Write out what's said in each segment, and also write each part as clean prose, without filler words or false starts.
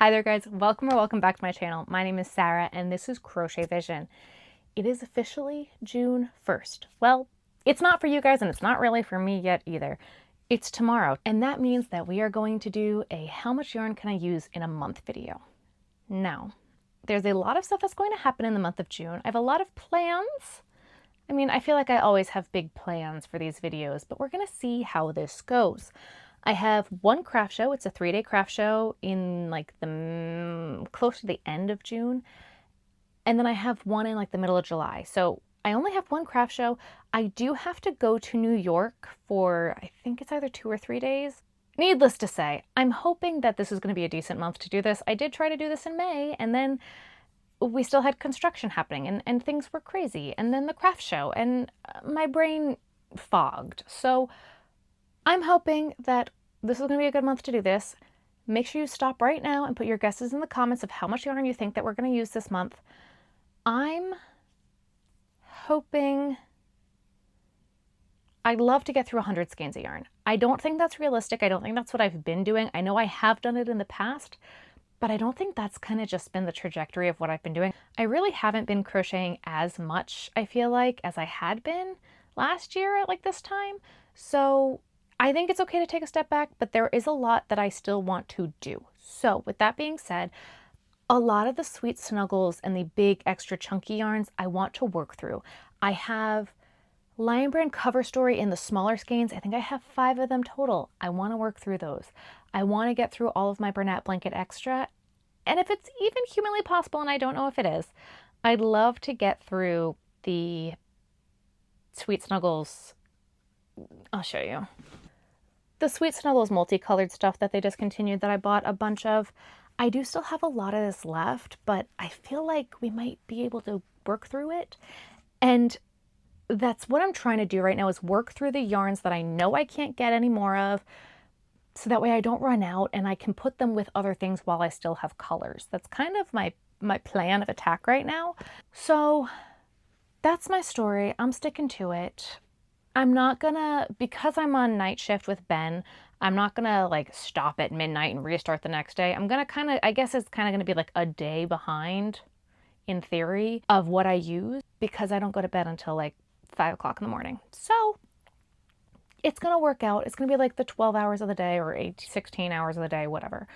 Hi there guys, welcome or welcome back to my channel. My name is Sarah and this is Crochet Vision. It is officially June 1st. Well, it's not for you guys and it's not really for me yet either. It's tomorrow and that means that we are going to do a how much yarn can I use in a month video. Now, there's a lot of stuff that's going to happen in the month of June. I have a lot of plans. I mean, I feel like I always have big plans for these videos, but we're going to see how this goes. I have one craft show. It's a 3-day craft show in like the close to the end of June. And then I have one in like the middle of July. So I only have one craft show. I do have to go to New York for, I think it's either 2 or 3 days. Needless to say, I'm hoping that this is going to be a decent month to do this. I did try to do this in May and then we still had construction happening and things were crazy. And then the craft show and my brain fogged. So I'm hoping that this is going to be a good month to do this. Make sure you stop right now and put your guesses in the comments of how much yarn you think that we're going to use this month. I'm hoping I'd love to get through 100 skeins of yarn. I don't think that's realistic. I don't think that's what I've been doing. I know I have done it in the past, but I don't think that's kind of just been the trajectory of what I've been doing. I really haven't been crocheting as much, I feel like, as I had been last year at like this time. So I think it's okay to take a step back, but there is a lot that I still want to do. So with that being said, a lot of the sweet snuggles and the big extra chunky yarns I want to work through. I have Lion Brand Cover Story in the smaller skeins. I think I have 5 of them total. I want to work through those. I want to get through all of my Bernat Blanket Extra. And if it's even humanly possible, and I don't know if it is, I'd love to get through the Sweet Snuggles. I'll show you. The Sweet Snuggles multicolored stuff that they discontinued that I bought a bunch of. I do still have a lot of this left, but I feel like we might be able to work through it. And that's what I'm trying to do right now, is work through the yarns that I know I can't get any more of, so that way I don't run out and I can put them with other things while I still have colors. That's kind of my plan of attack right now. So that's my story. I'm sticking to it. I'm not gonna, because I'm on night shift with Ben, I'm not gonna like stop at midnight and restart the next day. I'm gonna kind of, I guess it's kind of gonna be like a day behind in theory of what I use, because I don't go to bed until like 5 o'clock in the morning. So it's gonna work out. It's gonna be like the 12 hours of the day or 16 hours of the day, whatever.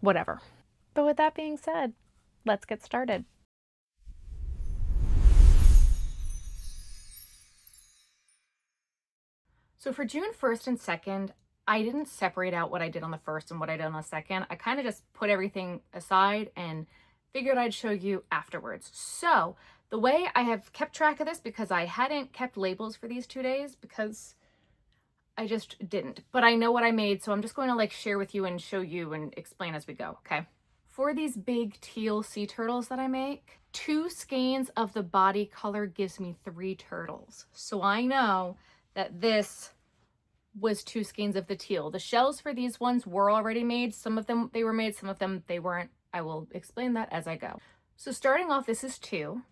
But with that being said, let's get started. So for June 1st and 2nd, I didn't separate out what I did on the 1st and what I did on the 2nd. I kind of just put everything aside and figured I'd show you afterwards. So the way I have kept track of this, because I hadn't kept labels for these 2 days because I just didn't, but I know what I made. So I'm just going to like share with you and show you and explain as we go. Okay. For these big teal sea turtles that I make, 2 skeins of the body color gives me 3 turtles. So I know that this was 2 skeins of the teal. The shells for these ones were already made. Some of them they were made, some of them they weren't. I will explain that as I go. So starting off, this is 2.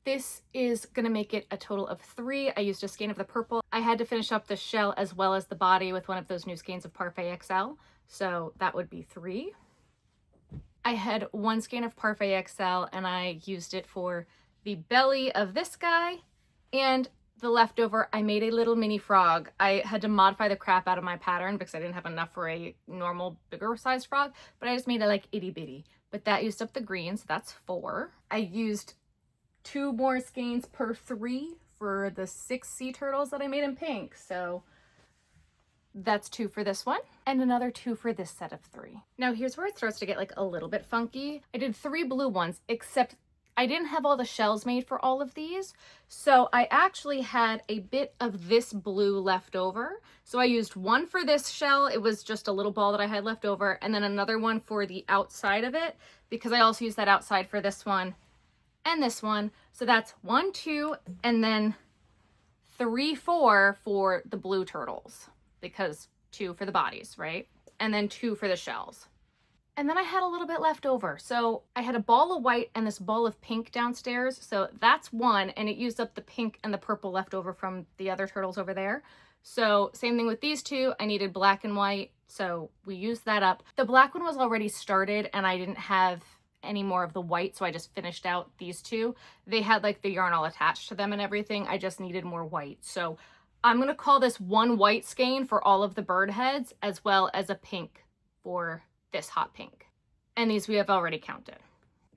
This is gonna make it a total of 3. I used a skein of the purple. I had to finish up the shell as well as the body with one of those new skeins of Parfait XL. So that would be 3. I had 1 skein of Parfait XL and I used it for the belly of this guy, and the leftover, I made a little mini frog. I had to modify the crap out of my pattern because I didn't have enough for a normal bigger sized frog, but I just made it like itty bitty. But that used up the green, so that's 4. I used 2 more skeins per 3 for the 6 sea turtles that I made in pink. So that's 2 for this one and another 2 for this set of 3. Now here's where it starts to get like a little bit funky. I did 3 blue ones, except I didn't have all the shells made for all of these. So I actually had a bit of this blue left over. So I used 1 for this shell. It was just a little ball that I had left over. And then another one for the outside of it, because I also used that outside for this one and this one. So that's 1, 2, and then 3, 4 for the blue turtles, because 2 for the bodies, right? And then 2 for the shells. And then I had a little bit left over. So I had a ball of white and this ball of pink downstairs. So that's 1, and it used up the pink and the purple left over from the other turtles over there. So same thing with these 2. I needed black and white So we used that up. The black one was already started and I didn't have any more of the white, so I just finished out these two. They had like the yarn all attached to them and everything. I just needed more white. So I'm gonna call this one white skein for all of the bird heads, as well as a pink for this hot pink. And these we have already counted.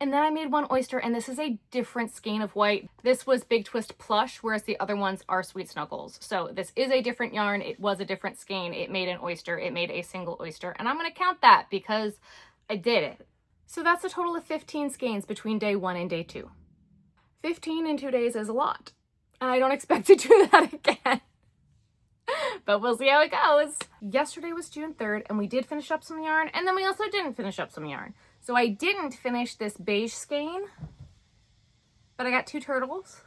And then I made one oyster, and this is a different skein of white. This was Big Twist Plush, whereas the other ones are Sweet Snuggles. So this is a different yarn. It was a different skein. It made an oyster. It made a single oyster. And I'm going to count that because I did it. So that's a total of 15 skeins between day 1 and day 2. 15 in 2 days is a lot. And I don't expect to do that again. But we'll see how it goes. Yesterday was June 3rd, and we did finish up some yarn, and then we also didn't finish up some yarn. So I didn't finish this beige skein, but I got 2 turtles.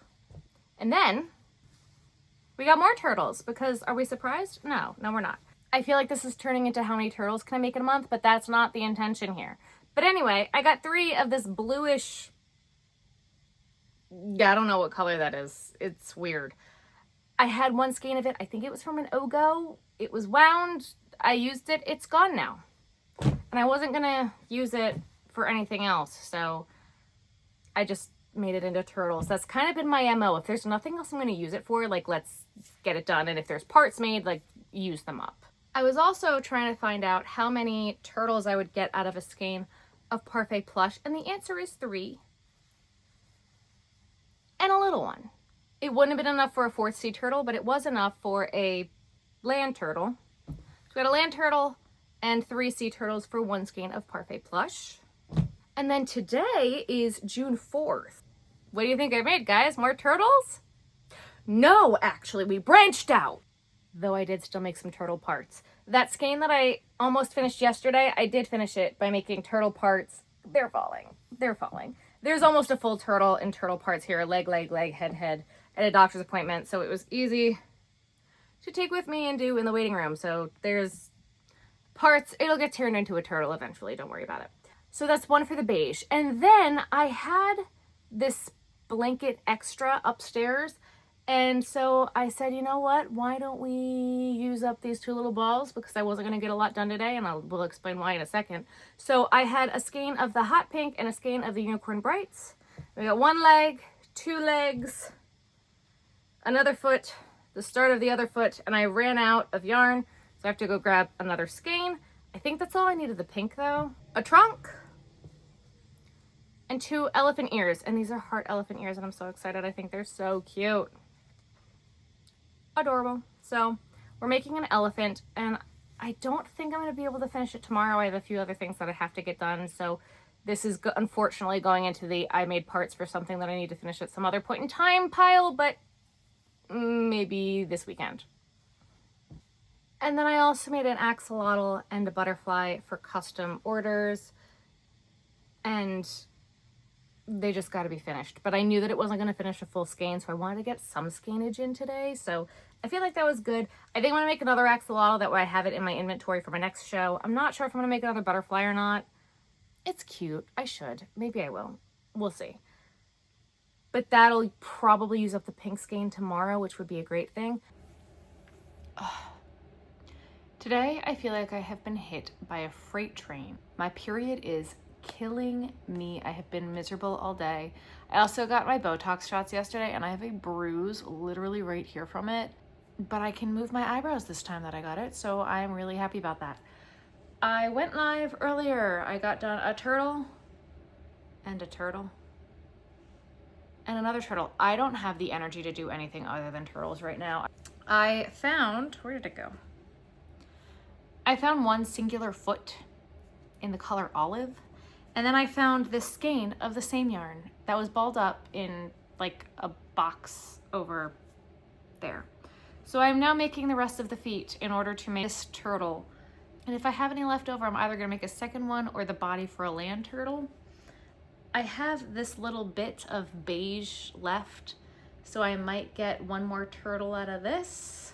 And then we got more turtles because, are we surprised? No, we're not. I feel like this is turning into how many turtles can I make in a month, but that's not the intention here. But anyway, I got 3 of this bluish, I don't know what color that is. It's weird. I had 1 skein of it. I think it was from an Ogo. It was wound. I used it. It's gone now. And I wasn't going to use it for anything else. So I just made it into turtles. That's kind of been my MO. If there's nothing else I'm going to use it for, like, let's get it done. And if there's parts made, like, use them up. I was also trying to find out how many turtles I would get out of a skein of Parfait Plush. And the answer is 3. And a little one. It wouldn't have been enough for a 4th sea turtle, but it was enough for a land turtle. So we had a land turtle and 3 sea turtles for 1 skein of Parfait Plush. And then today is June 4th. What do you think I made, guys? More turtles? No, actually, we branched out. Though I did still make some turtle parts. That skein that I almost finished yesterday, I did finish it by making turtle parts. They're falling. They're falling. There's almost a full turtle in turtle parts here. Leg, leg, leg, head, head. At a doctor's appointment, so it was easy to take with me and do in the waiting room. So there's parts. It'll get turned into a turtle eventually. Don't worry about it. So that's one for the beige. And then I had this blanket extra upstairs. And so I said, you know what? Why don't we use up these 2 little balls? Because I wasn't going to get a lot done today, and we'll explain why in a second. So I had a skein of the hot pink and a skein of the Unicorn Brights. We got 1 leg, 2 legs, another foot, the start of the other foot, and I ran out of yarn, so I have to go grab another skein. I think that's all I needed the pink though. A trunk and 2 elephant ears, and these are heart elephant ears, and I'm so excited. I think they're so cute. Adorable. So we're making an elephant, and I don't think I'm going to be able to finish it tomorrow. I have a few other things that I have to get done, so this is unfortunately going into the I made parts for something that I need to finish at some other point in time pile, but maybe this weekend. And then I also made an axolotl and a butterfly for custom orders, and they just got to be finished. But I knew that it wasn't going to finish a full skein, so I wanted to get some skeinage in today. So I feel like that was good. I think I'm going to make another axolotl. That way I have it in my inventory for my next show. I'm not sure if I'm going to make another butterfly or not. It's cute. I should. Maybe I will. We'll see. But that'll probably use up the pink skein tomorrow, which would be a great thing. Today, I feel like I have been hit by a freight train. My period is killing me. I have been miserable all day. I also got my Botox shots yesterday, and I have a bruise literally right here from it. But I can move my eyebrows this time that I got it, so I'm really happy about that. I went live earlier. I got done a turtle and a turtle. And another turtle. I don't have the energy to do anything other than turtles right now. I found, where did it go? I found 1 singular foot in the color olive. And then I found this skein of the same yarn that was balled up in like a box over there. So I'm now making the rest of the feet in order to make this turtle. And if I have any left over, I'm either gonna make a second one or the body for a land turtle. I have this little bit of beige left, so I might get 1 more turtle out of this.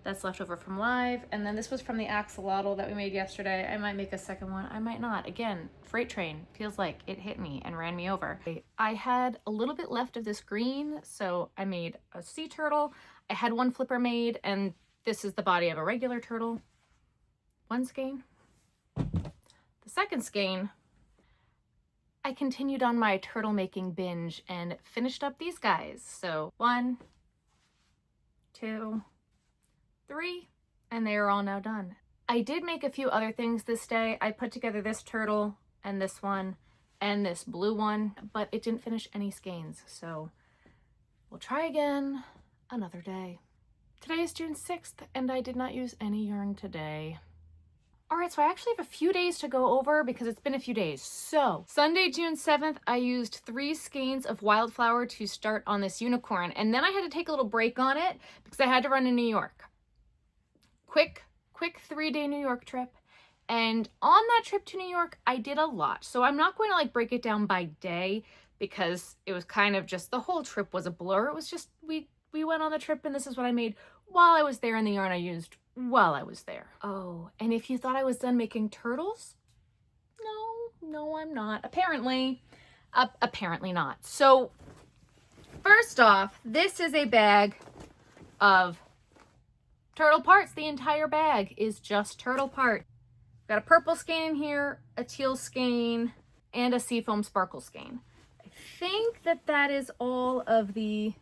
That's left over from live. And then this was from the axolotl that we made yesterday. I might make a second one. I might not. Again, freight train feels like it hit me and ran me over. I had a little bit left of this green, so I made a sea turtle. I had 1 flipper made, and this is the body of a regular turtle. one skein. The second skein, I continued on my turtle making binge and finished up these guys. So 1, 2, 3, and they are all now done. I did make a few other things this day. I put together this turtle and this one and this blue one, but it didn't finish any skeins. So we'll try again another day. Today is June 6th and I did not use any yarn today. All right, so I actually have a few days to go over because it's been a few days. So Sunday, June 7th, I used 3 skeins of Wildflower to start on this unicorn. And then I had to take a little break on it because I had to run to New York. Quick 3-day New York trip. And on that trip to New York, I did a lot. So I'm not going to like break it down by day because it was kind of just, the whole trip was a blur. It was just, we went on the trip and this is what I made while I was there and the yarn I used while I was there. Oh, and if you thought I was done making turtles, no, I'm not. Apparently not. So first off, this is a bag of turtle parts. The entire bag is just turtle parts. Got a purple skein here, a teal skein, and a seafoam sparkle skein. I think that is all of the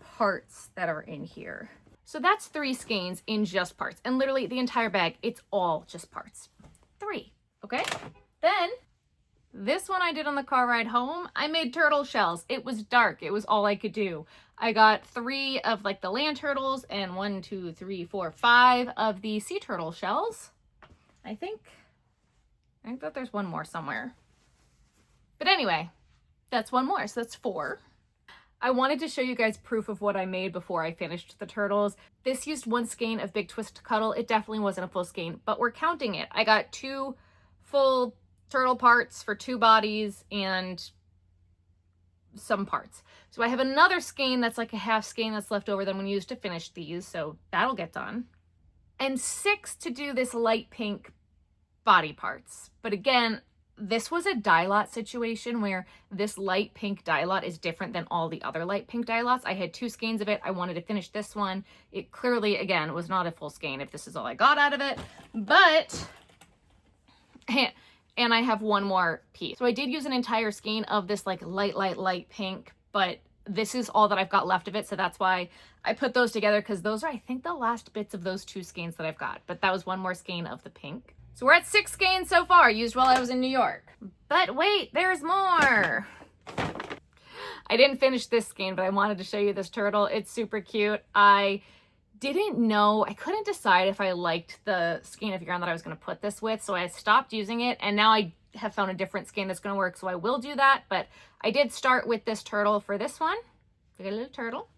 parts that are in here. So that's 3 skeins in just parts, and literally the entire bag, it's all just parts. 3, okay? Then this one I did on the car ride home. I made turtle shells. It was dark. It was all I could do. I got 3 of like the land turtles and 1, 2, 3, 4, 5 of the sea turtle shells. I think that there's one more somewhere. But anyway, that's one more, so that's 4. I wanted to show you guys proof of what I made before I finished the turtles. This used 1 skein of Big Twist Cuddle. It definitely wasn't a full skein, but we're counting it. I got 2 full turtle parts for 2 bodies and some parts. So I have another skein that's like a half skein that's left over that I'm going to use to finish these, so that'll get done. And 6 to do this light pink body parts. But again, this was a dye lot situation where this light pink dye lot is different than all the other light pink dye lots. I had 2 skeins of it. I wanted to finish this one. It clearly, again, was not a full skein if this is all I got out of it. But, and I have 1 more piece. So I did use an entire skein of this like light pink, but this is all that I've got left of it. So that's why I put those together, because those are, I think, the last bits of those 2 skeins that I've got. But that was 1 more skein of the pink. So we're at 6 skeins so far, used while I was in New York. But wait, there's more. I didn't finish this skein, but I wanted to show you this turtle. It's super cute. I didn't know, I couldn't decide if I liked the skein of yarn that I was going to put this with, so I stopped using it, and now I have found a different skein that's going to work, so I will do that. But I did start with this turtle for this one. Look at a little turtle.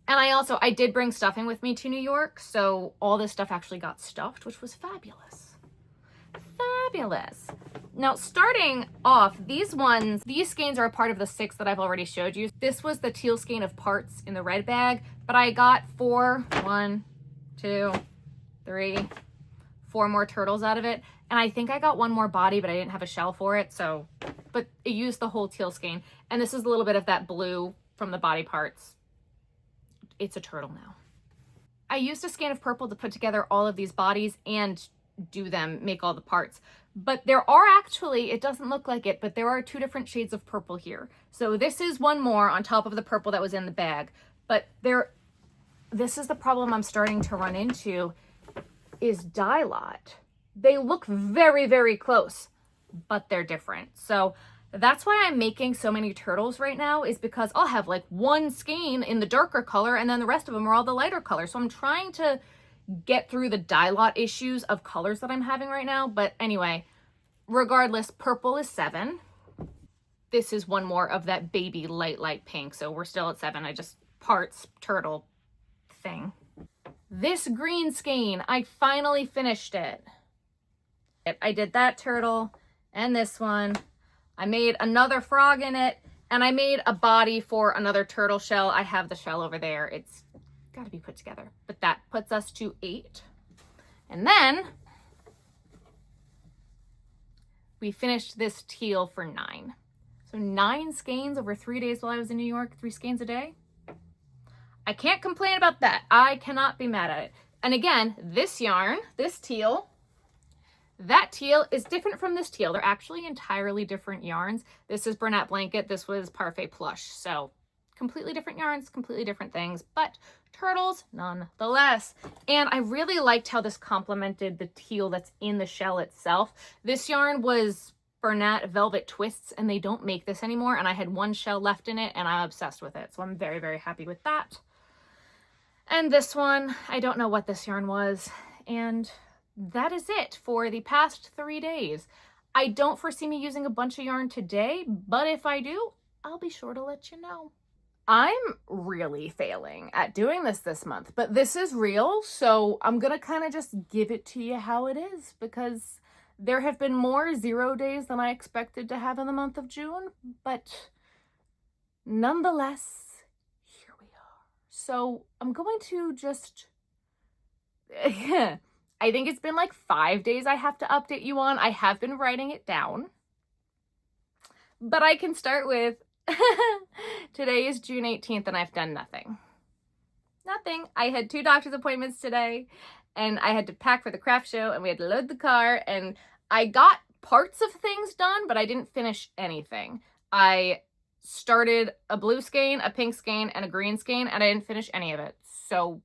And I did bring stuffing with me to New York, so all this stuff actually got stuffed, which was fabulous. Fabulous. Now, starting off, these skeins are a part of the 6 that I've already showed you. This was the teal skein of parts in the red bag, but I got 4 more turtles out of it. And I think I got 1 more body, but I didn't have a shell for it, so, but it used the whole teal skein. And this is a little bit of that blue from the body parts. It's a turtle now. I used a skein of purple to put together all of these bodies and make all the parts. But there are actually, it doesn't look like it, but there are 2 different shades of purple here. So this is 1 more on top of the purple that was in the bag. But this is the problem I'm starting to run into, is dye lot. They look very, very close, but they're different. So that's why I'm making so many turtles right now, is because I'll have like 1 skein in the darker color and then the rest of them are all the lighter color. So I'm trying to get through the dye lot issues of colors that I'm having right now. But anyway, regardless, purple is 7. This is 1 more of that baby light pink. So we're still at 7. I just parts turtle thing. This green skein, I finally finished it. I did that turtle and this one. I made another frog in it, and I made a body for another turtle shell. I have the shell over there. It's got to be put together. But that puts us to 8. And then we finished this teal for 9. So 9 skeins over 3 days while I was in New York, 3 skeins a day. I can't complain about that. I cannot be mad at it. And again, this yarn, this teal, that teal is different from this teal. They're actually entirely different yarns. This is Bernat Blanket. This was Parfait Plush. So completely different yarns, completely different things, but turtles nonetheless. And I really liked how this complemented the teal that's in the shell itself. This yarn was Bernat Velvet Twists, and they don't make this anymore. And I had one shell left in it, and I'm obsessed with it. So I'm very, very happy with that. And this one, I don't know what this yarn was. And that is it for the past 3 days. I don't foresee me using a bunch of yarn today, but if I do, I'll be sure to let you know. I'm really failing at doing this month, but this is real, so I'm gonna kind of just give it to you how it is, because there have been more 0 days than I expected to have in the month of June, but nonetheless, here we are. So I'm going to just... I think it's been like 5 days I have to update you on. I have been writing it down. But I can start with, today is June 18th and I've done nothing. Nothing. I had 2 doctor's appointments today and I had to pack for the craft show and we had to load the car, and I got parts of things done, but I didn't finish anything. I started a blue skein, a pink skein, and a green skein, and I didn't finish any of it. So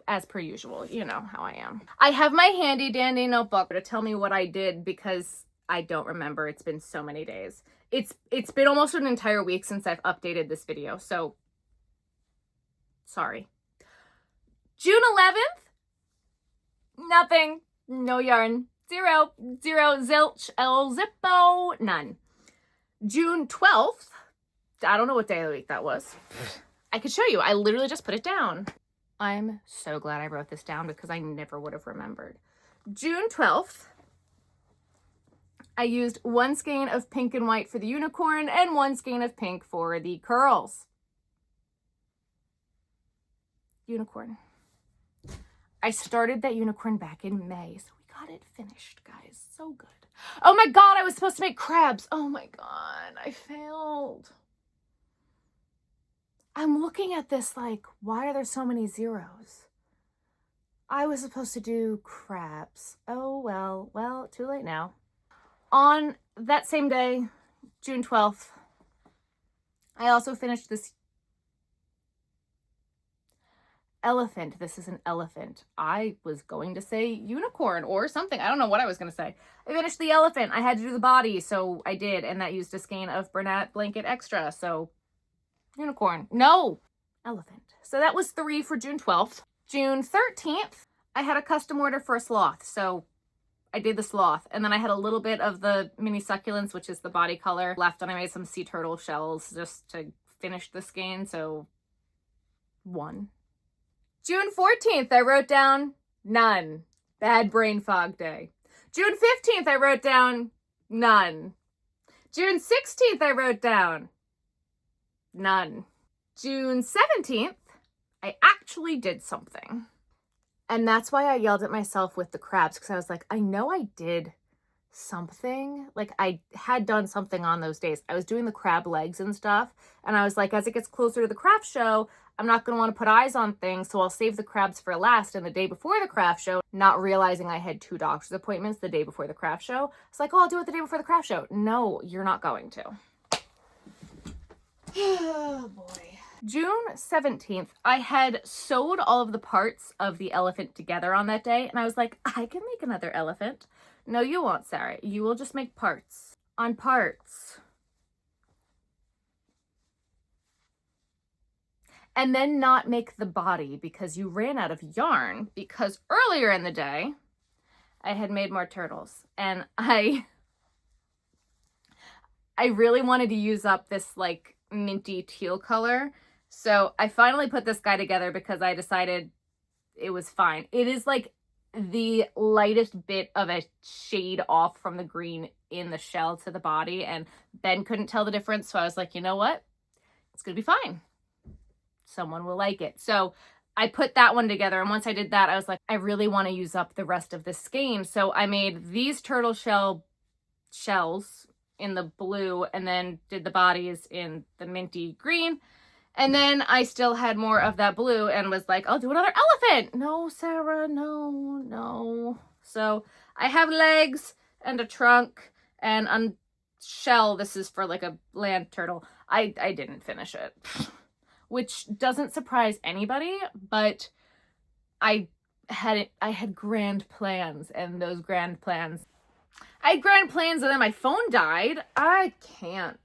as per usual, you know how I am. I have my handy dandy notebook to tell me what I did because I don't remember. It's been so many days. It's been almost an entire week since I've updated this video, so sorry. June 11th, nothing, no yarn, zero, zilch, zippo, none. June 12th, I don't know what day of the week that was. I could show you. I literally just put it down. I'm so glad I wrote this down because I never would have remembered. June 12th, I used 1 skein of pink and white for the unicorn and 1 skein of pink for the curls. Unicorn. I started that unicorn back in May, so we got it finished, guys. So good. Oh my God, I was supposed to make crabs. Oh my God, I failed. I'm looking at this like, why are there so many zeros? I was supposed to do crabs. Oh, well, too late now. On that same day, June 12th, I also finished this elephant. This is an elephant. I was going to say unicorn or something. I don't know what I was going to say. I finished the elephant. I had to do the body, so I did, and that used a skein of Bernat Blanket Extra, so... unicorn. No. Elephant. So that was 3 for June 12th. June 13th, I had a custom order for a sloth. So I did the sloth. And then I had a little bit of the mini succulents, which is the body color, left. And I made some sea turtle shells just to finish the skein. So 1. June 14th, I wrote down none. Bad brain fog day. June 15th, I wrote down none. June 16th, I wrote down none. June 17th, I actually did something. And that's why I yelled at myself with the crabs, because I was like, I know I did something. Like, I had done something on those days. I was doing the crab legs and stuff. And I was like, as it gets closer to the craft show, I'm not going to want to put eyes on things, so I'll save the crabs for last. And the day before the craft show, not realizing I had 2 doctor's appointments the day before the craft show, it's like, oh, I'll do it the day before the craft show. No, you're not going to. Oh boy. June 17th, I had sewed all of the parts of the elephant together on that day, and I was like, I can make another elephant. No, you won't, Sarah. You will just make parts on parts. And then not make the body because you ran out of yarn, because earlier in the day, I had made more turtles, and I really wanted to use up this like minty teal color. So I finally put this guy together because I decided it was fine. It is like the lightest bit of a shade off from the green in the shell to the body, and Ben couldn't tell the difference. So I was like, you know what? It's gonna be fine. Someone will like it. So I put that one together, and once I did that, I was like, I really want to use up the rest of this skein. So I made these turtle shells in the blue, and then did the bodies in the minty green. And then I still had more of that blue and was like, I'll do another elephant. No, Sarah, no, no. So I have legs and a trunk and a shell. This is for like a land turtle. I didn't finish it, which doesn't surprise anybody, but I had grand plans, and those grand plans, I had grand plans and then my phone died. I can't,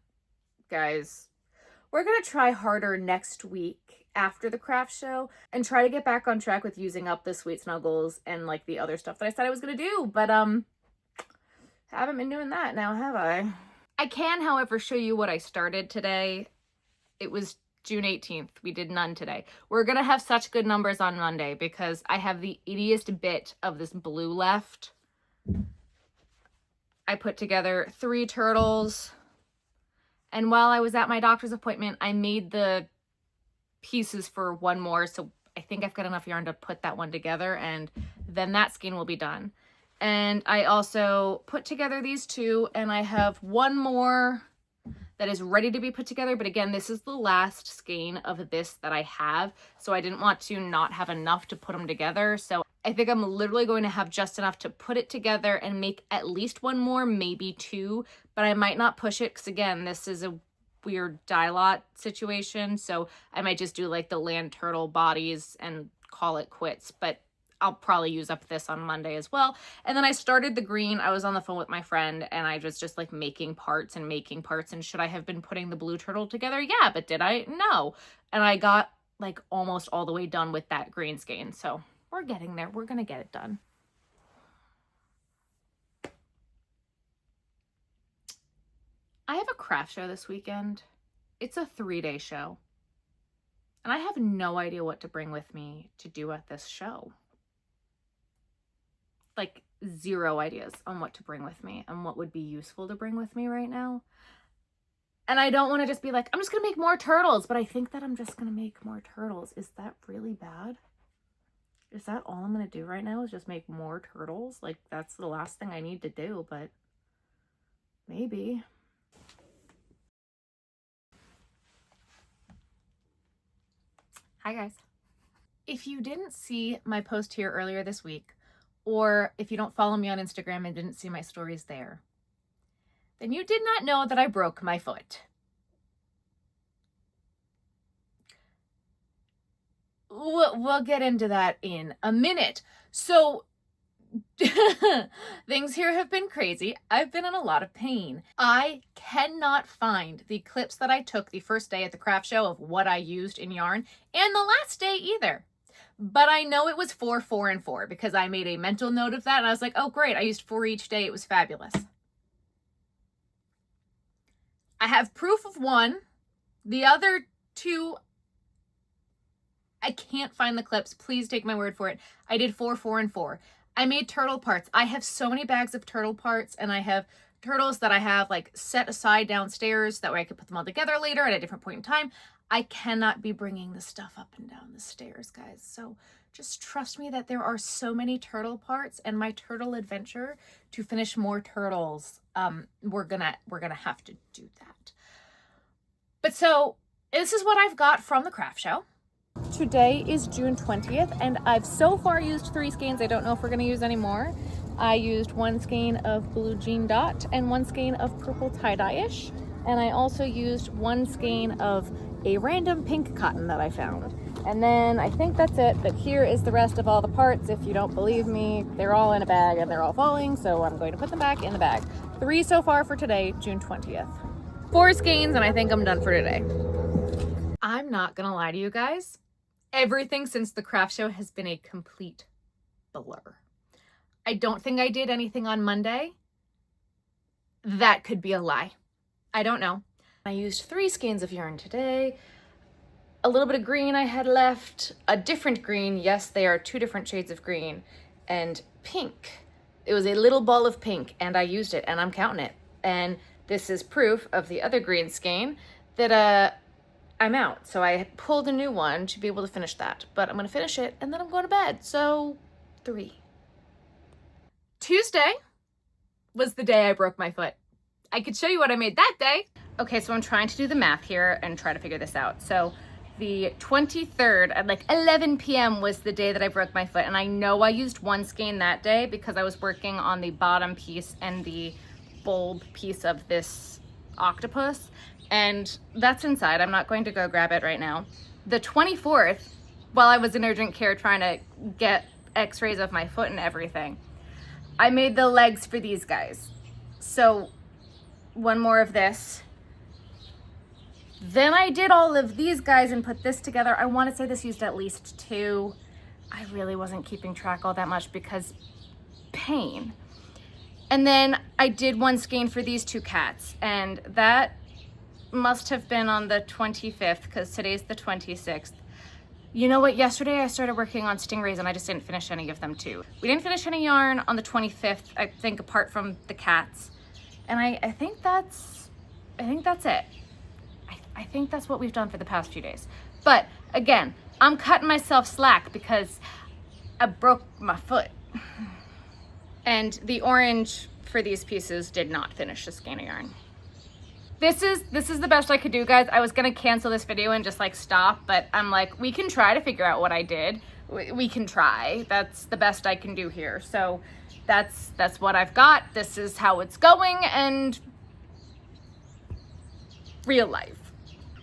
guys. We're going to try harder next week after the craft show and try to get back on track with using up the Sweet Snuggles and like the other stuff that I said I was going to do. But haven't been doing that now, have I? I can, however, show you what I started today. It was June 18th. We did none today. We're going to have such good numbers on Monday because I have the ittiest bit of this blue left. I put together 3 turtles. And while I was at my doctor's appointment, I made the pieces for one more. So I think I've got enough yarn to put that one together, and then that skein will be done. And I also put together these 2, and I have one more that is ready to be put together. But again, this is the last skein of this that I have. So I didn't want to not have enough to put them together. So I think I'm literally going to have just enough to put it together and make at least one more, maybe 2, but I might not push it because again, this is a weird dye lot situation. So I might just do like the land turtle bodies and call it quits, but I'll probably use up this on Monday as well. And then I started the green. I was on the phone with my friend and I was just like making parts. And should I have been putting the blue turtle together? Yeah, but did I? No. And I got like almost all the way done with that green skein. So we're getting there. We're going to get it done. I have a craft show this weekend. It's a 3-day show. And I have no idea what to bring with me to do at this show. Like 0 ideas on what to bring with me and what would be useful to bring with me right now. And I don't want to just be like, I'm just going to make more turtles, but I think that I'm just going to make more turtles. Is that really bad? Is that all I'm going to do right now is just make more turtles? Like that's the last thing I need to do, but maybe. Hi guys. If you didn't see my post here earlier this week, or if you don't follow me on Instagram and didn't see my stories there, then you did not know that I broke my foot. We'll get into that in a minute. So things here have been crazy. I've been in a lot of pain. I cannot find the clips that I took the first day at the craft show of what I used in yarn, and the last day either. But I know it was 4, 4, and 4 because I made a mental note of that and I was like, oh great, I used 4 each day. It was fabulous. I have proof of 1. The other 2, I can't find the clips. Please take my word for it. I did 4, 4, and 4. I made turtle parts. I have so many bags of turtle parts, and I have turtles that I have like set aside downstairs that way I could put them all together later at a different point in time. I cannot be bringing the stuff up and down the stairs, guys. So just trust me that there are so many turtle parts, and my turtle adventure to finish more turtles. We're gonna have to do that. But so this is what I've got from the craft show. Today is June 20th, and I've so far used 3 skeins. I don't know if we're going to use any more. I used 1 skein of blue jean dot and 1 skein of purple tie-dye-ish, and I also used 1 skein of a random pink cotton that I found. And then I think that's it, but here is the rest of all the parts. If you don't believe me, they're all in a bag and they're all falling, so I'm going to put them back in the bag. 3 so far for today, June 20th. 4 skeins, and I think I'm done for today. I'm not gonna lie to you guys. Everything since the craft show has been a complete blur. I don't think I did anything on Monday. That could be a lie. I don't know. I used 3 skeins of yarn today. A little bit of green I had left. A different green. Yes, they are 2 different shades of green. And pink. It was a little ball of pink, and I used it, and I'm counting it. And this is proof of the other green skein that I'm out. So I pulled a new one to be able to finish that. But I'm going to finish it, and then I'm going to bed. So 3. Tuesday was the day I broke my foot. I could show you what I made that day. Okay, so I'm trying to do the math here and try to figure this out. So the 23rd at like 11 p.m. was the day that I broke my foot. And I know I used one skein that day because I was working on the bottom piece and the bulb piece of this octopus. And that's inside. I'm not going to go grab it right now. The 24th, while I was in urgent care trying to get x-rays of my foot and everything, I made the legs for these guys. So one more of this. Then I did all of these guys and put this together. I want to say this used at least 2. I really wasn't keeping track all that much because pain. And then I did one skein for these 2 cats, and that must have been on the 25th because today's the 26th. You know what? Yesterday I started working on stingrays and I just didn't finish any of them too. We didn't finish any yarn on the 25th, I think, apart from the cats. And I think that's it. I think that's what we've done for the past few days. But again, I'm cutting myself slack because I broke my foot. And the orange for these pieces did not finish the skein of yarn. This is the best I could do, guys. I was gonna cancel this video and just like stop, but I'm like, we can try to figure out what I did. We can try. That's the best I can do here. So that's what I've got. This is how it's going, and real life.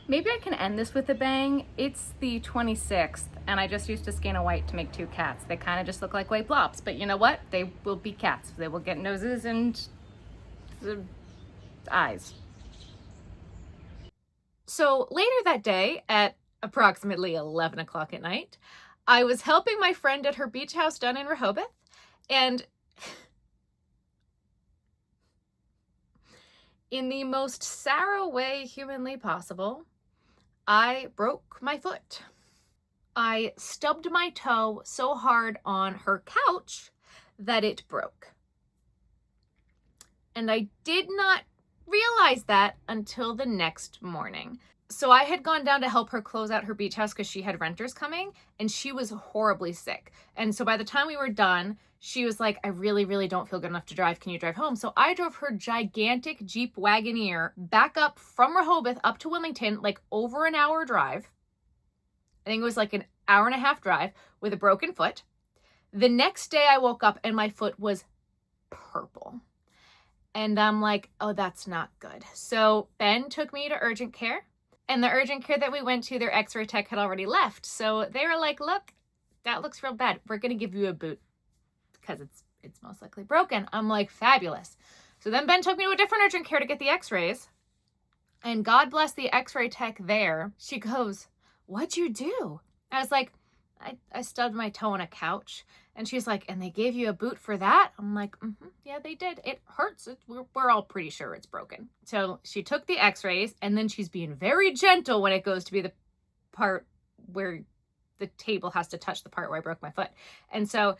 Maybe I can end this with a bang. It's the 26th, and I just used a skein of white to make 2 cats. They kind of just look like white blobs, but you know what? They will be cats. They will get noses and eyes. So later that day, at approximately 11 o'clock at night, I was helping my friend at her beach house down in Rehoboth, and in the most Sarah way humanly possible, I broke my foot. I stubbed my toe so hard on her couch that it broke. And I did not realize that until the next morning. So I had gone down to help her close out her beach house because she had renters coming, and she was horribly sick. And so by the time we were done, she was like, I really, really don't feel good enough to drive. Can you drive home? So I drove her gigantic Jeep Wagoneer back up from Rehoboth up to Wilmington, like over an hour drive. I think it was like an hour and a half drive with a broken foot. The next day I woke up and my foot was purple. And I'm like, oh, that's not good. So Ben took me to urgent care, and the urgent care that we went to, their x-ray tech had already left. So they were like, look, that looks real bad. We're going to give you a boot because it's most likely broken. I'm like, fabulous. So then Ben took me to a different urgent care to get the x-rays, and God bless the x-ray tech there. She goes, what'd you do? I was like, I stubbed my toe on a couch. And she's like, and they gave you a boot for that? I'm like, yeah, they did. It hurts. We're all pretty sure it's broken. So she took the x-rays, and then she's being very gentle when it goes to be the part where the table has to touch the part where I broke my foot. And so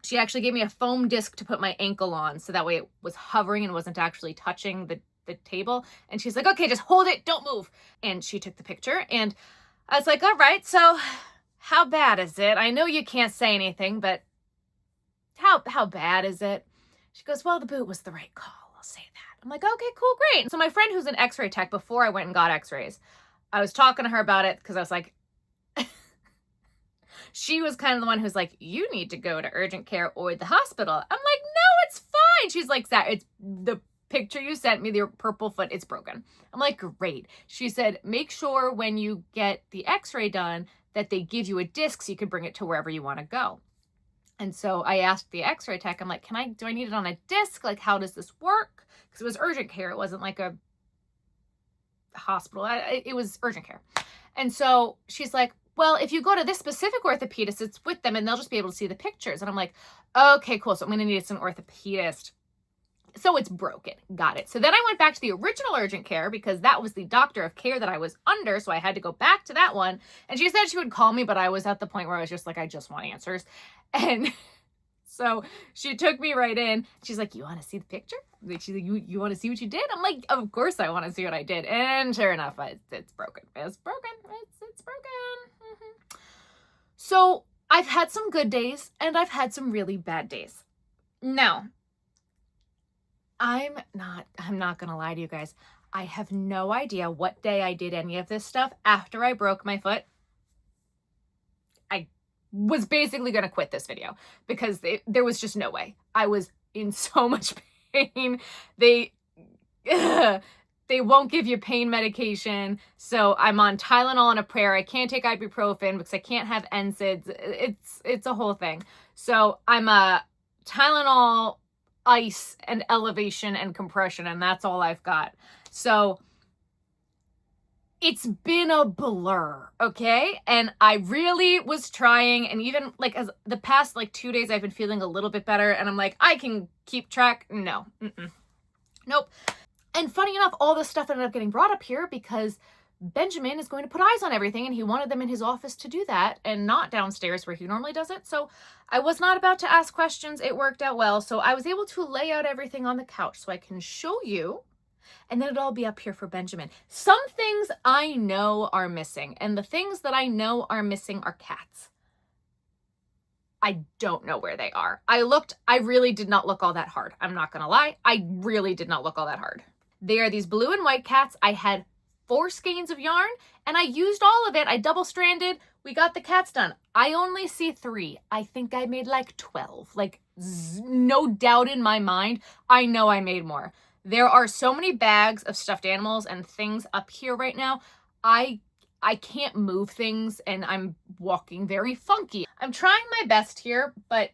she actually gave me a foam disc to put my ankle on, so that way it was hovering and wasn't actually touching the table. And she's like, okay, just hold it, don't move. And she took the picture, and I was like, all right, so how bad is it? I know you can't say anything, but how bad is it? She goes, well, the boot was the right call. I'll say that. I'm like, okay, cool, great. So my friend who's an x-ray tech, before I went and got x-rays, I was talking to her about it because I was like, she was kind of the one who's like, you need to go to urgent care or the hospital. I'm like, no, it's fine. She's like, it's the picture you sent me, the purple foot, it's broken. I'm like, great. She said, make sure when you get the x-ray done that they give you a disc so you can bring it to wherever you want to go. And so I asked the x-ray tech, I'm like, do I need it on a disc? Like, how does this work? Because it was urgent care. It wasn't like a hospital. It was urgent care. And so she's like, well, if you go to this specific orthopedist, it's with them and they'll just be able to see the pictures. And I'm like, okay, cool. So I'm going to need an orthopedist. So it's broken. Got it. So then I went back to the original urgent care because that was the doctor of care that I was under. So I had to go back to that one. And she said she would call me, but I was at the point where I was just like, I just want answers. And so she took me right in. She's like, you want to see the picture? She's like, you want to see what you did? I'm like, of course I want to see what I did. And sure enough, it's broken. It's broken. It's broken. So I've had some good days and I've had some really bad days. Now, I'm not going to lie to you guys. I have no idea what day I did any of this stuff. After I broke my foot, I was basically going to quit this video because there was just no way. I was in so much pain. They won't give you pain medication. So I'm on Tylenol and a prayer. I can't take ibuprofen because I can't have NSAIDs. It's a whole thing. So I'm a Tylenol, ice, and elevation and compression, and that's all I've got. So it's been a blur, okay? And I really was trying, and even like as the past like 2 days I've been feeling a little bit better, and I'm like, I can keep track. No. Nope. And funny enough, all this stuff ended up getting brought up here because Benjamin is going to put eyes on everything, and he wanted them in his office to do that and not downstairs where he normally does it. So I was not about to ask questions. It worked out well. So I was able to lay out everything on the couch so I can show you, and then it'll all be up here for Benjamin. Some things I know are missing, and the things that I know are missing are cats. I don't know where they are. I really did not look all that hard. I'm not gonna lie. I really did not look all that hard. They are these blue and white cats. I had 4 skeins of yarn and I used all of it. I double stranded. We got the cats done. I only see 3. I think I made like 12. Like no doubt in my mind. I know I made more. There are so many bags of stuffed animals and things up here right now. I can't move things and I'm walking very funky. I'm trying my best here, but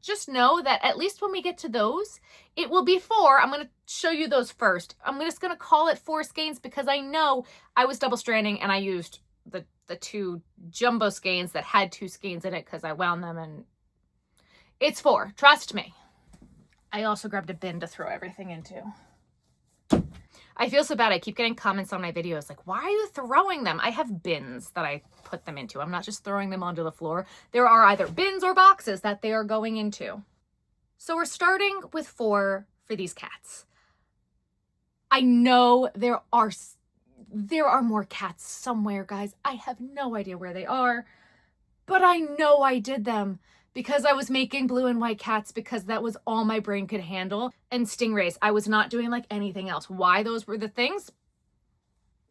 just know that at least when we get to those, it will be 4. I'm going to show you those first. I'm just going to call it 4 skeins because I know I was double stranding and I used the 2 jumbo skeins that had 2 skeins in it because I wound them, and it's 4. Trust me. I also grabbed a bin to throw everything into. I feel so bad. I keep getting comments on my videos like, why are you throwing them? I have bins that I put them into. I'm not just throwing them onto the floor. There are either bins or boxes that they are going into. So we're starting with 4 for these cats. I know there are more cats somewhere, guys. I have no idea where they are, but I know I did them because I was making blue and white cats because that was all my brain could handle. And stingrays. I was not doing like anything else. Why those were the things?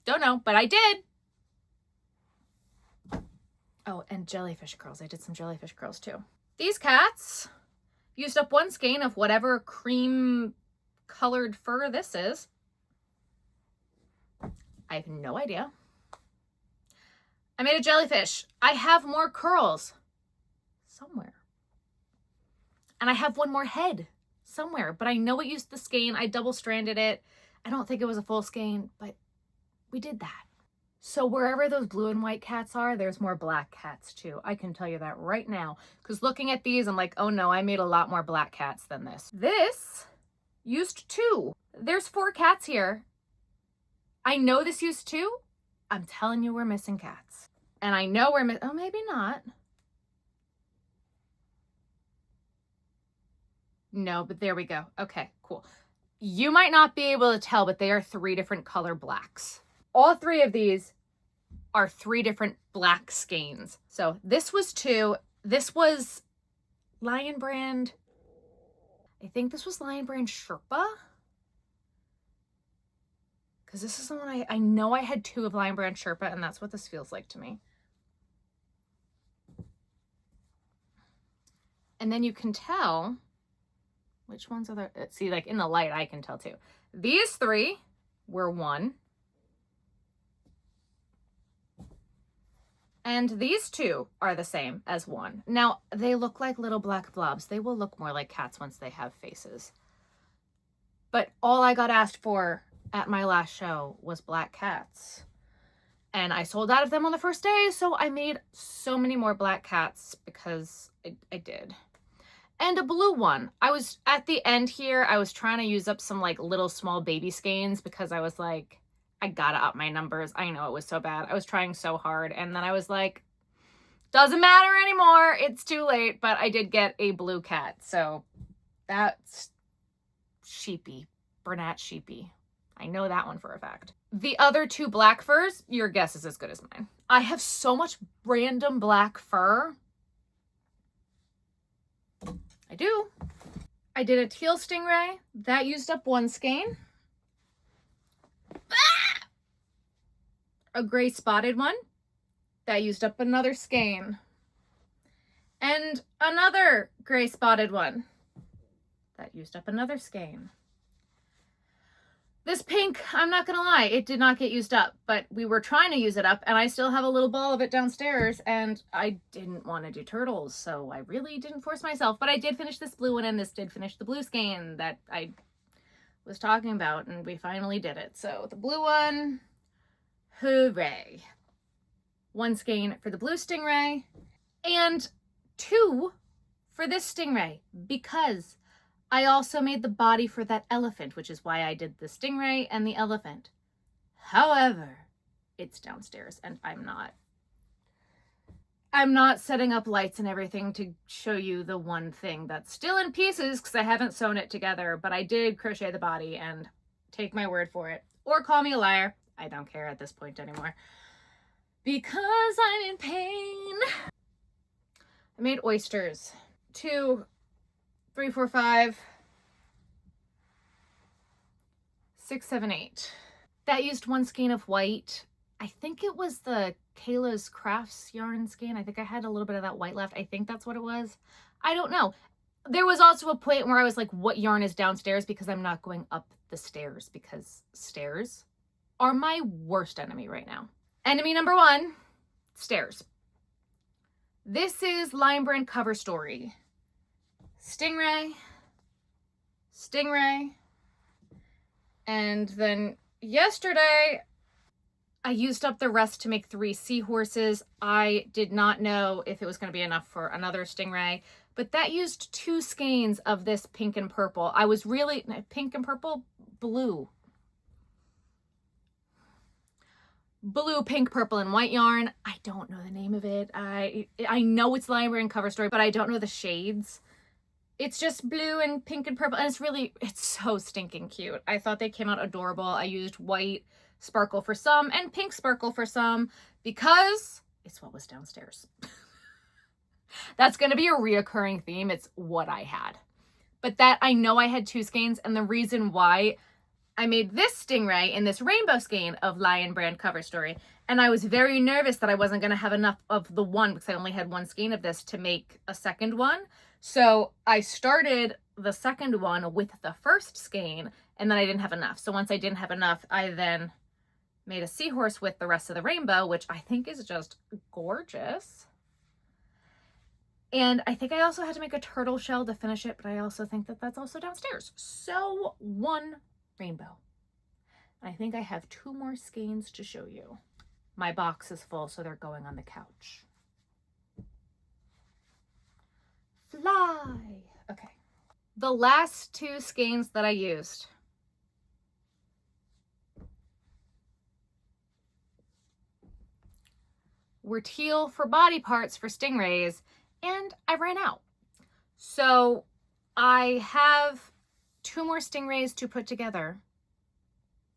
Don't know, but I did. Oh, and jellyfish curls. I did some jellyfish curls too. These cats used up 1 skein of whatever cream colored fur this is. I have no idea. I made a jellyfish. I have more curls somewhere. And I have 1 more head somewhere, but I know it used the skein. I double stranded it. I don't think it was a full skein, but we did that. So wherever those blue and white cats are, there's more black cats too. I can tell you that right now. Because looking at these, I'm like, oh no, I made a lot more black cats than this. This used 2. There's 4 cats here. I know this used 2. I'm telling you, we're missing cats. And I know we're oh, maybe not. No, but there we go. Okay, cool. You might not be able to tell, but they are 3 different color blacks. All 3 of these are 3 different black skeins. So this was 2. This was Lion Brand. I think this was Lion Brand Sherpa. Because this is the one I know I had 2 of Lion Brand Sherpa, and that's what this feels like to me. And then you can tell which ones are the, see, like in the light, I can tell too. These 3 were 1. And these 2 are the same as 1. Now, they look like little black blobs. They will look more like cats once they have faces. But all I got asked for at my last show was black cats. And I sold out of them on the first day, so I made so many more black cats because I did. And a blue one. I was at the end here, I was trying to use up some like little small baby skeins because I was like, I gotta up my numbers. I know it was so bad. I was trying so hard. And then I was like, doesn't matter anymore. It's too late. But I did get a blue cat. So that's Sheepy. Bernat Sheepy. I know that one for a fact. The other 2 black furs, your guess is as good as mine. I have so much random black fur. I do. I did a teal stingray. That used up 1 skein. a gray spotted one that used up another skein, and another gray spotted one that used up another skein. This pink, I'm not gonna lie, it did not get used up, but we were trying to use it up, and I still have a little ball of it downstairs, and I didn't want to do turtles, so I really didn't force myself. But I did finish this blue one, and this did finish the blue skein that I was talking about, and we finally did it. So the blue one, hooray. 1 skein for the blue stingray, and 2 for this stingray, because I also made the body for that elephant, which is why I did the stingray and the elephant. However, it's downstairs, and I'm not setting up lights and everything to show you the one thing that's still in pieces because I haven't sewn it together, but I did crochet the body, and take my word for it, or call me a liar. I don't care at this point anymore, because I'm in pain. I made oysters. 2, 3, 4, 5, 6, 7, 8. That used 1 skein of white. I think it was the Kayla's Crafts yarn skein. I think I had a little bit of that white left. I think that's what it was. I don't know. There was also a point where I was like, what yarn is downstairs? Because I'm not going up the stairs, because stairs are my worst enemy right now. Enemy number 1, stairs. This is Lion Brand Cover Story. Stingray, stingray, and then yesterday I used up the rest to make 3 seahorses. I did not know if it was going to be enough for another stingray, but that used 2 skeins of this pink and purple. I was really, pink and purple, blue, pink, purple, and white yarn. I don't know the name of it. I know it's Lion Brand Cover Story, but I don't know the shades. It's just blue and pink and purple, and it's so stinking cute. I thought they came out adorable. I used white sparkle for some and pink sparkle for some because it's what was downstairs. That's going to be a reoccurring theme. It's what I had. But that, I know I had 2 skeins, and the reason why I made this stingray in this rainbow skein of Lion Brand Cover Story, and I was very nervous that I wasn't going to have enough of the one, because I only had 1 skein of this to make a second one. So I started the second one with the first skein, and then I didn't have enough. So once I didn't have enough, I then made a seahorse with the rest of the rainbow, which I think is just gorgeous. And I think I also had to make a turtle shell to finish it, but I also think that that's also downstairs. So 1 rainbow. I think I have 2 more skeins to show you. My box is full, so they're going on the couch. Fly. Okay. The last 2 skeins that I used were teal for body parts for stingrays, and I ran out. So I have 2 more stingrays to put together,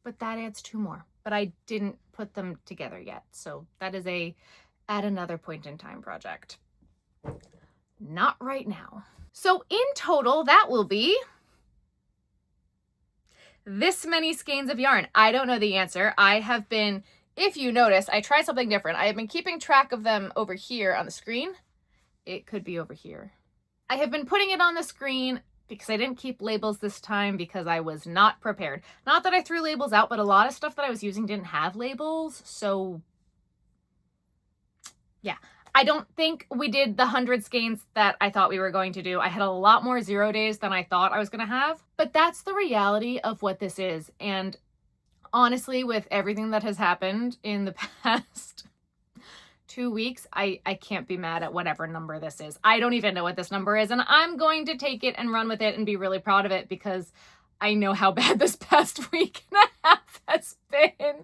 but that adds 2 more. But I didn't put them together yet, so that is at another point in time project. Not right now. So in total, that will be this many skeins of yarn. I don't know the answer. I have been, if you notice, I tried something different. I have been keeping track of them over here on the screen. It could be over here. I have been putting it on the screen because I didn't keep labels this time because I was not prepared. Not that I threw labels out, but a lot of stuff that I was using didn't have labels. So yeah. I don't think we did the 100 skeins that I thought we were going to do. I had a lot more 0 days than I thought I was going to have, but that's the reality of what this is. And honestly, with everything that has happened in the past 2 weeks, I can't be mad at whatever number this is. I don't even know what this number is, and I'm going to take it and run with it and be really proud of it because I know how bad this past week and a half has been.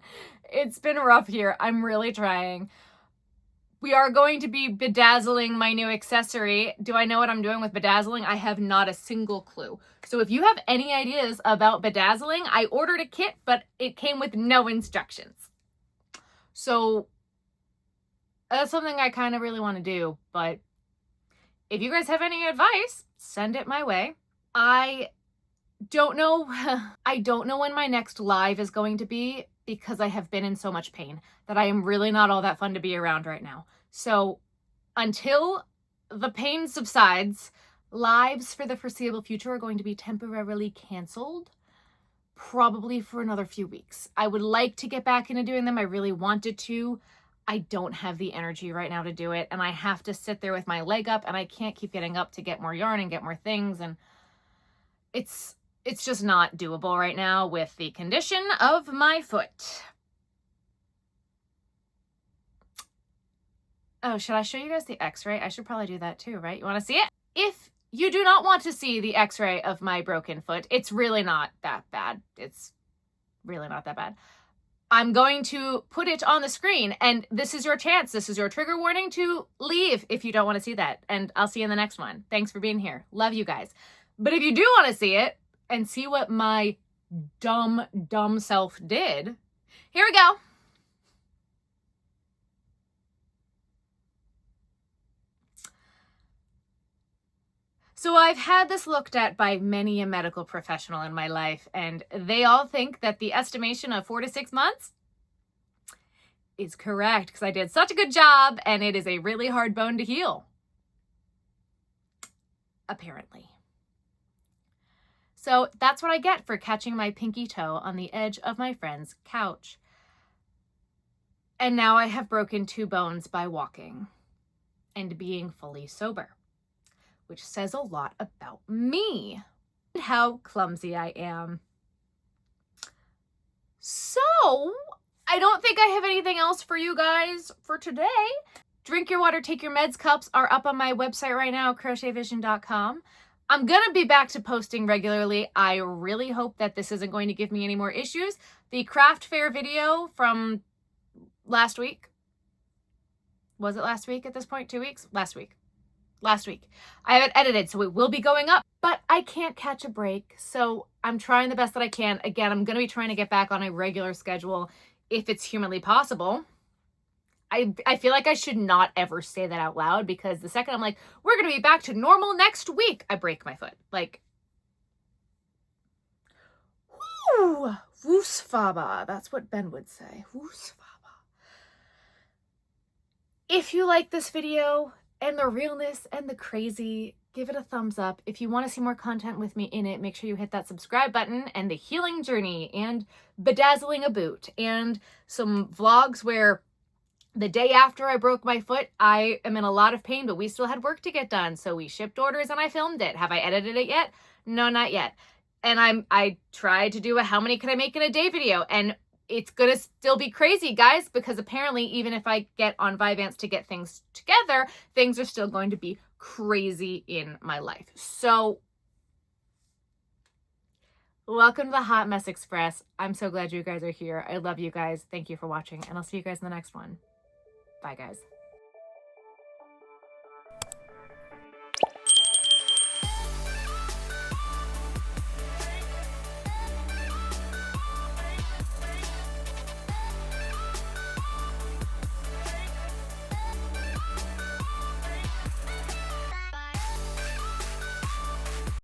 It's been rough here. I'm really trying. We are going to be bedazzling my new accessory. Do I know what I'm doing with bedazzling? I have not a single clue. So if you have any ideas about bedazzling, I ordered a kit, but it came with no instructions. So that's something I kind of really want to do, but if you guys have any advice, send it my way. I don't know when my next live is going to be. because I have been in so much pain that I am really not all that fun to be around right now. So until the pain subsides, lives for the foreseeable future are going to be temporarily canceled, probably for another few weeks. I would like to get back into doing them. I really wanted to. I don't have the energy right now to do it, and I have to sit there with my leg up, and I can't keep getting up to get more yarn and get more things, and it's just not doable right now with the condition of my foot. Oh, should I show you guys the x-ray? I should probably do that too, right? You want to see it? If you do not want to see the x-ray of my broken foot, it's really not that bad. It's really not that bad. I'm going to put it on the screen, and this is your chance. This is your trigger warning to leave if you don't want to see that. And I'll see you in the next one. Thanks for being here. Love you guys. But if you do want to see it and see what my dumb self did, here we go. So I've had this looked at by many a medical professional in my life, and they all think that the estimation of 4 to 6 months is correct because I did such a good job, and it is a really hard bone to heal, apparently. So that's what I get for catching my pinky toe on the edge of my friend's couch. And now I have broken 2 bones by walking and being fully sober, which says a lot about me and how clumsy I am. So I don't think I have anything else for you guys for today. Drink your water, take your meds cups are up on my website right now, crochetvision.com. I'm going to be back to posting regularly. I really hope that this isn't going to give me any more issues. The craft fair video from last week, was it last week at this point? 2 weeks? Last week. I haven't edited, so it will be going up, but I can't catch a break. So I'm trying the best that I can. Again, I'm going to be trying to get back on a regular schedule if it's humanly possible. I feel like I should not ever say that out loud, because the second I'm like, we're going to be back to normal next week, I break my foot. Like, whoo, woosfaba. That's what Ben would say. Woosfaba. If you like this video and the realness and the crazy, give it a thumbs up. If you want to see more content with me in it, make sure you hit that subscribe button, and the healing journey and bedazzling a boot and some vlogs where the day after I broke my foot, I am in a lot of pain, but we still had work to get done. So we shipped orders and I filmed it. Have I edited it yet? No, not yet. And I tried to do a how many can I make in a day video, and it's gonna still be crazy, guys, because apparently even if I get on Vyvanse to get things together, things are still going to be crazy in my life. So welcome to the Hot Mess Express. I'm so glad you guys are here. I love you guys. Thank you for watching, and I'll see you guys in the next one. Bye, guys.